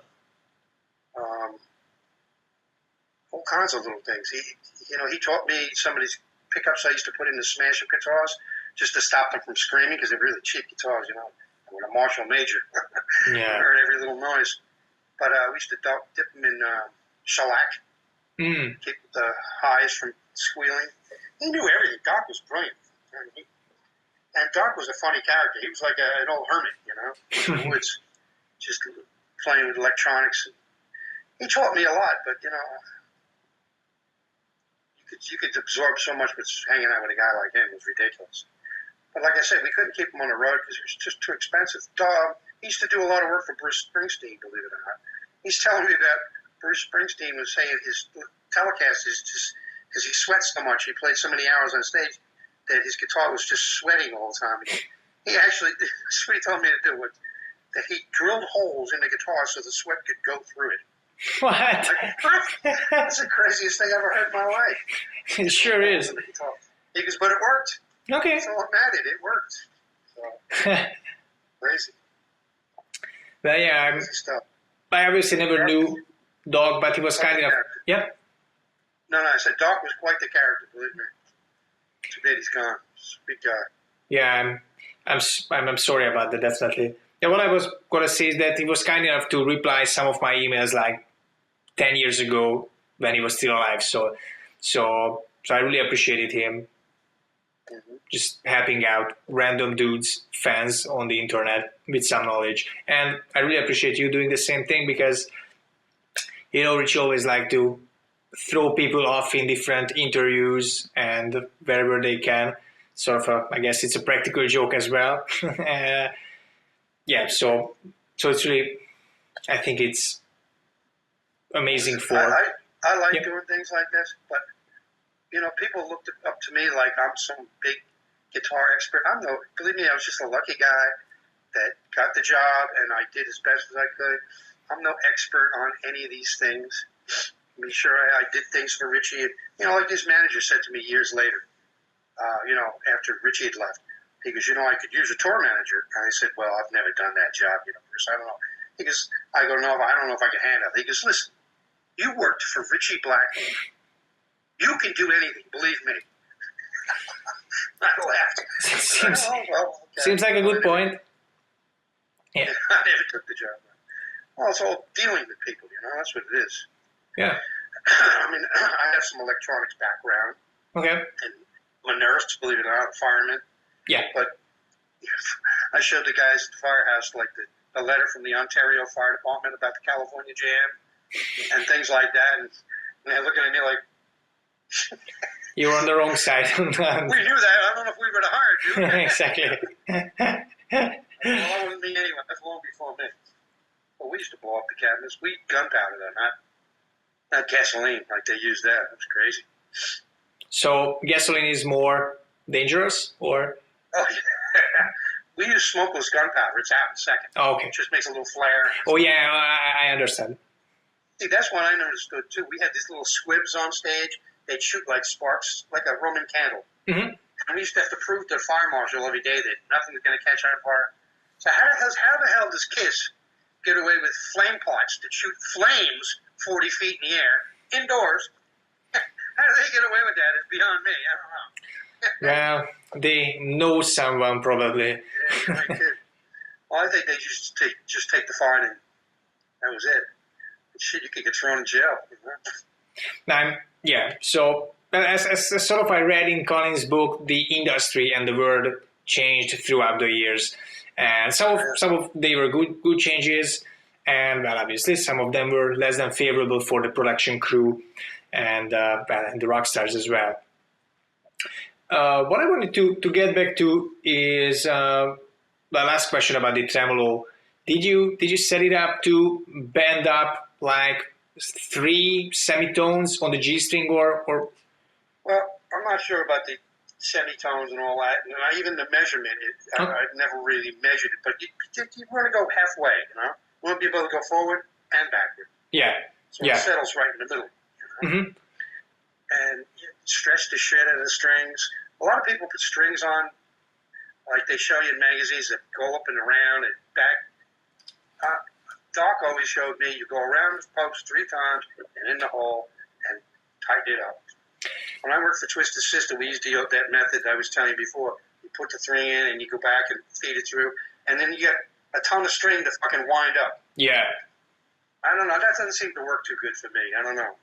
B: All kinds of little things. He taught me some of these pickups I used to put in the smash-up guitars just to stop them from screaming because they're really cheap guitars, you know. With a Marshall Major.
C: Yeah.
B: Heard every little noise. But we used to dip them in shellac. Keep the highs from squealing. He knew everything. Doc was brilliant. And Doc was a funny character. He was like an old hermit, you know, in the woods, just playing with electronics. He taught me a lot, but you could absorb so much, but hanging out with a guy like him was ridiculous. But like I said, we couldn't keep him on the road because he was just too expensive. He used to do a lot of work for Bruce Springsteen, believe it or not. He's telling me that Bruce Springsteen was saying his telecast is just, because he sweats so much, he played so many hours on stage, that his guitar was just sweating all the time. He actually, that's what he told me to do, that he drilled holes in the guitar so the sweat could go through it.
C: What?
B: That's the craziest thing I've ever heard in my life.
C: It sure is.
B: He goes, but it worked.
C: Okay.
B: That's all it mattered. It worked. So, crazy.
C: Well, yeah,
B: Crazy stuff.
C: I obviously never knew Doc, but he was kind enough. Yeah.
B: No, I said Doc was quite the character, believe me. Too bad he's gone. He's a big guy.
C: Yeah, I'm sorry about that, definitely. Yeah, what I was gonna say is that he was kind enough to reply some of my emails like 10 years ago when he was still alive. So I really appreciated him just helping out random dudes, fans on the internet with some knowledge. And I really appreciate you doing the same thing because, Richie always like to throw people off in different interviews and wherever they can. Sort of, I guess it's a practical joke as well. Yeah, so it's really, I think it's amazing for...
B: I like doing things like this, but, people looked up to me like I'm some big guitar expert. Believe me, I was just a lucky guy that got the job, and I did as best as I could. I'm no expert on any of these things. I mean, sure, I did things for Richie. Like his manager said to me years later, after Richie had left, he goes, I could use a tour manager. And I said, well, I've never done that job, Bruce. I don't know. He goes, I don't know if I can handle it. He goes, listen, you worked for Richie Blackmore. You can do anything, believe me. I laughed.
C: Seems like a good point. Yeah.
B: I never took the job. Well, it's all dealing with people, that's what it is.
C: Yeah.
B: I mean, I have some electronics background.
C: Okay.
B: And I'm a nurse, believe it or not, a fireman.
C: Yeah.
B: But I showed the guys at the firehouse like the letter from the Ontario Fire Department about the California Jam and things like that, and they're looking at me like,
C: you were on the wrong side.
B: we knew that. I don't know if we would have hired you.
C: Exactly.
B: Well, that wasn't me anyway. That's long before me. Well, we used to blow up the cabinets. We gunpowder though, not gasoline like they used that. It was crazy.
C: So gasoline is more dangerous, or?
B: Oh, yeah. We use smokeless gunpowder. It's out in a second.
C: Oh, okay.
B: It just makes a little flare.
C: Oh, yeah, I understand.
B: See, that's what I understood, too. We had these little squibs on stage. They'd shoot like sparks, like a Roman candle.
C: Mm-hmm.
B: And we used to have to prove to the fire marshal every day that nothing was going to catch on fire. So how the hell does KISS get away with flame pots that shoot flames 40 feet in the air, indoors? How do they get away with that? It's beyond me. I don't know.
C: Well, they know someone probably.
B: Yeah, they did. Well, I think they used to just take the fine and that was it. Shit, you could get thrown in jail.
C: Yeah, so as sort of I read in Colin's book, the industry and the world changed throughout the years. And some of they were good changes, and well, obviously some of them were less than favorable for the production crew and the rock stars as well. What I wanted to get back to is the last question about the tremolo. Did you set it up to bend up like 3 semitones on the G string or?
B: Well, I'm not sure about the semitones and all that. Even the measurement, I've never really measured it. But you want to go halfway, You want to be able to go forward and backward.
C: Yeah.
B: So it settles right in the middle.
C: Mm-hmm.
B: And you stretch the shit out of the strings. A lot of people put strings on, like they show you in magazines that go up and around and back. Doc always showed me you go around the post 3 times and in the hole and tighten it up. When I worked for Twisted Sister, we used that method I was telling you before. You put the string in and you go back and feed it through, and then you get a ton of string to fucking wind up.
C: Yeah.
B: I don't know. That doesn't seem to work too good for me. I don't know.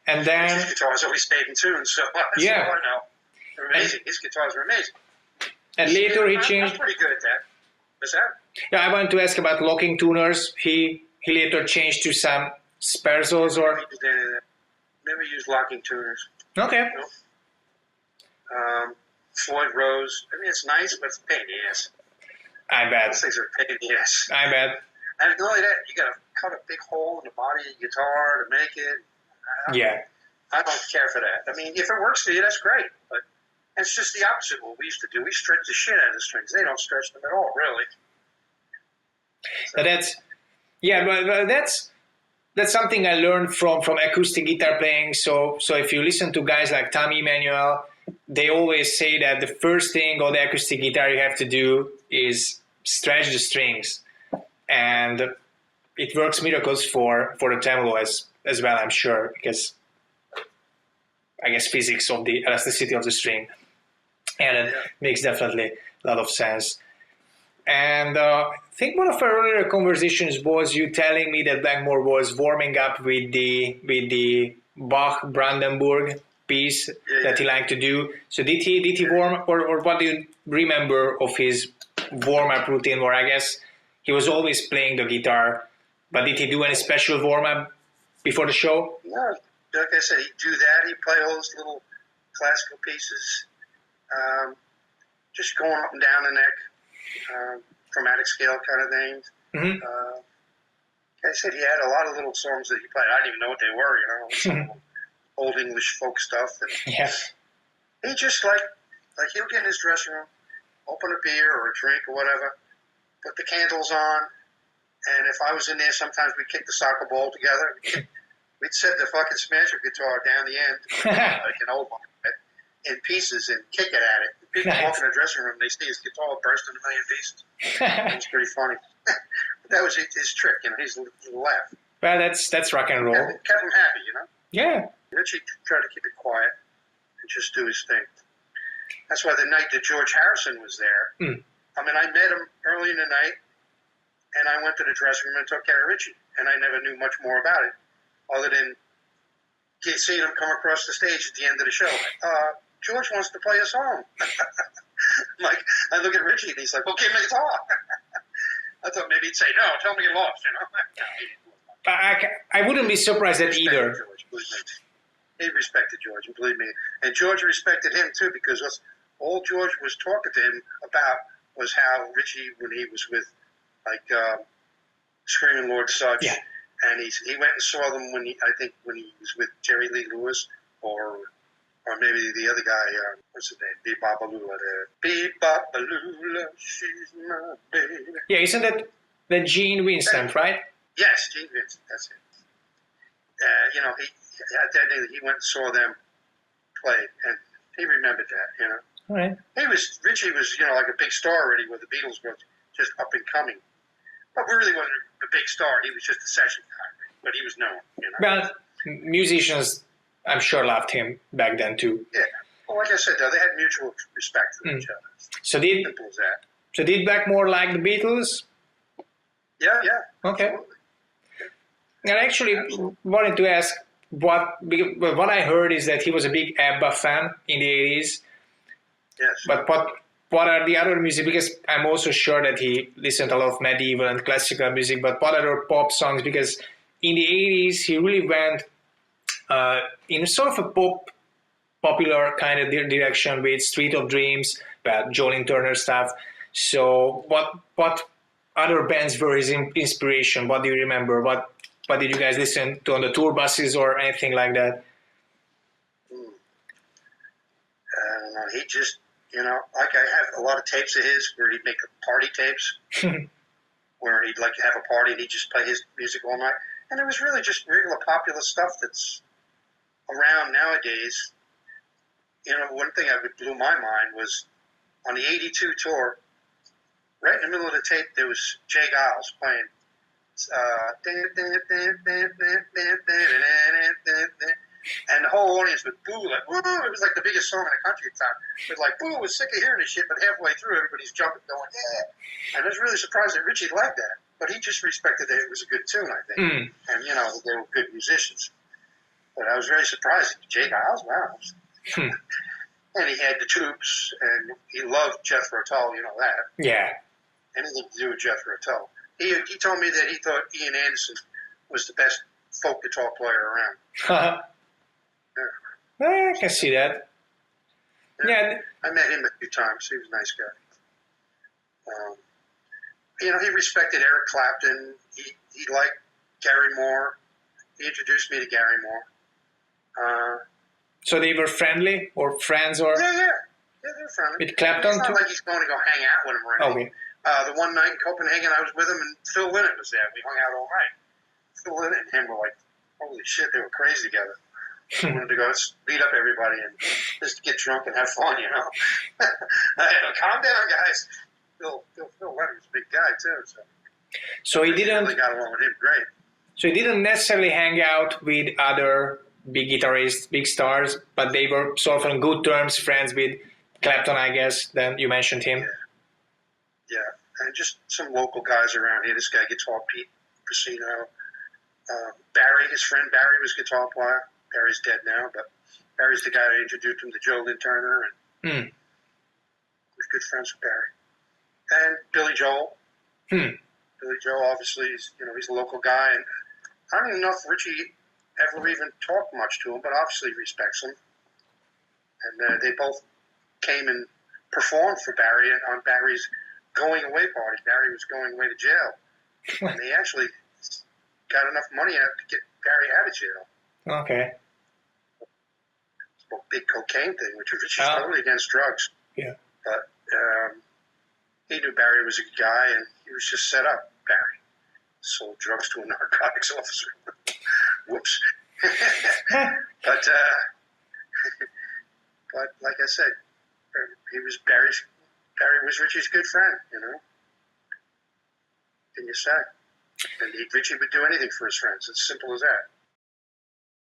C: And then
B: his guitars always stayed in tune, so that's all I know. They're amazing. His guitars are amazing.
C: And later he changed.
B: I'm pretty good at that. Is that?
C: Yeah, I wanted to ask about locking tuners. He later changed to some Sperzos or...
B: Never used locking tuners.
C: Okay.
B: You know? Floyd Rose. I mean, it's nice, but it's a pain in the ass.
C: I bet.
B: Those things are a pain in the ass.
C: I bet.
B: And not only that, you got to cut a big hole in the body of the guitar to make it. I don't care for that. I mean, if it works for you, that's great. But it's just the opposite of what we used to do. We stretch the shit out of the strings. They don't stretch them at all, really.
C: So that's something I learned from acoustic guitar playing. So if you listen to guys like Tommy Emmanuel, they always say that the first thing on the acoustic guitar you have to do is stretch the strings, and it works miracles for the tremolo as well, I'm sure, because I guess physics of the elasticity of the string, and it makes definitely a lot of sense. And I think one of our earlier conversations was you telling me that Blackmore was warming up with the Bach Brandenburg piece that he liked to do. So did he warm, or what do you remember of his warm-up routine? Or I guess he was always playing the guitar, but did he do any special warm-up before the show?
B: No, like I said, he'd do that. He'd play all those little classical pieces, just going up and down the neck. Chromatic scale kind of things.
C: Mm-hmm.
B: Like I said, he had a lot of little songs that he played. I didn't even know what they were, some old English folk stuff. And he just like he'll get in his dressing room, open a beer or a drink or whatever, put the candles on, and if I was in there, sometimes we'd kick the soccer ball together. We'd set the fucking smasher guitar down the end, like an old one, in pieces and kick it at it. People walk in the dressing room, they see his guitar burst in a million pieces. It was pretty funny. That was his trick, his little laugh.
C: Well, that's rock and roll.
B: Kept him happy,
C: Yeah.
B: Richie tried to keep it quiet and just do his thing. That's why the night that George Harrison was there, I mean, I met him early in the night, and I went to the dressing room and took care of Richie, and I never knew much more about it, other than seeing him come across the stage at the end of the show. George wants to play a song. I look at Richie and he's like, well, give me the guitar. I thought maybe he'd say, no, tell me you're lost,
C: I wouldn't be surprised at either.
B: George, he respected George, and believe me. And George respected him too, because all George was talking to him about was how Richie, when he was with, Screaming Lord Sutch, and he went and saw them when he was with Jerry Lee Lewis, or maybe the other guy, what's his name? Bee-Bop-A-Lula there. Bee-Bop-A-Lula, she's my baby.
C: Yeah, isn't that Gene Vincent, right?
B: Yes, Gene Vincent, that's it. He went and saw them play, and he remembered that,
C: All right.
B: Richie was, like a big star already, where the Beatles were just up and coming. But we really wasn't a big star. He was just a session guy, but he was known,
C: Well, musicians, I'm sure, loved him back then too.
B: Yeah. Well, like I said, though, they had mutual respect for each other. Simple as that.
C: So did Blackmore like the Beatles?
B: Yeah.
C: Okay.
B: Absolutely.
C: And I actually wanted to ask what I heard is that he was a big ABBA fan in the 80s.
B: Yes.
C: But what are the other music? Because I'm also sure that he listened to a lot of medieval and classical music, but what other pop songs? Because in the 80s, he really went in sort of a popular kind of direction with Street of Dreams, but Jolene Turner stuff. So what other bands were his inspiration? What do you remember? What did you guys listen to on the tour buses or anything like that?
B: He just, I have a lot of tapes of his where he'd make party tapes, where he'd like to have a party and he'd just play his music all night. And it was really just regular popular stuff that's around nowadays. One thing that blew my mind was on the 82 tour, right in the middle of the tape, there was Jay Giles playing. And the whole audience would boo, like, woo! It was like the biggest song in the country at the time. It was like, boo, was sick of hearing this shit, but halfway through, everybody's jumping, going, yeah. And I was really surprised that Richie liked that. But he just respected that it was a good tune, I think. And, they were good musicians. But I was very surprised. Jay Giles, wow. And he had the Troops, and he loved Jethro Tull, you know that.
C: Yeah.
B: anything to do with Jethro Tull. He told me that he thought Ian Anderson was the best folk guitar player around.
C: I can see that. Yeah.
B: I met him a few times. He was a nice guy. He respected Eric Clapton. He liked Gary Moore. He introduced me to Gary Moore.
C: So they were friendly or friends or?
B: Yeah, they're friendly.
C: With Clapton
B: it's not
C: too?
B: like he's going to go hang out with him or anything.
C: Okay.
B: The one night in Copenhagen, I was with him, and Phil Lynott was there. We hung out all night. Phil Lynott and him were like, holy shit, they were crazy together. We wanted to go beat up everybody and just get drunk and have fun, you know. Calm down, guys. Phil Lynott was a big guy too,
C: so he didn't.
B: Really got along with him great.
C: So he didn't necessarily hang out with other big guitarists, big stars, but they were sort of on good terms, friends with Clapton, I guess. Then you mentioned him.
B: Yeah, and just some local guys around here. This guy, Guitar Pete Priscino. Barry, his friend Barry was a guitar player. Barry's dead now, but Barry's the guy that introduced him to Joe Lynn Turner, and was good friends with Barry. And Billy Joel. Billy Joel, obviously, he's a local guy, and I don't even know if Richie ever even talked much to him, but obviously he respects him. And they both came and performed for Barry on Barry's going away party. Barry was going away to jail, and they actually got enough money out to get Barry out of jail.
C: Okay.
B: It's a big cocaine thing, which Richie's totally against drugs.
C: Yeah.
B: But he knew Barry was a good guy, and he was just set up. Barry sold drugs to a narcotics officer. Whoops. But like I said, Barry was Richie's good friend, you know. Can you say? And Richie would do anything for his friends. It's simple as that.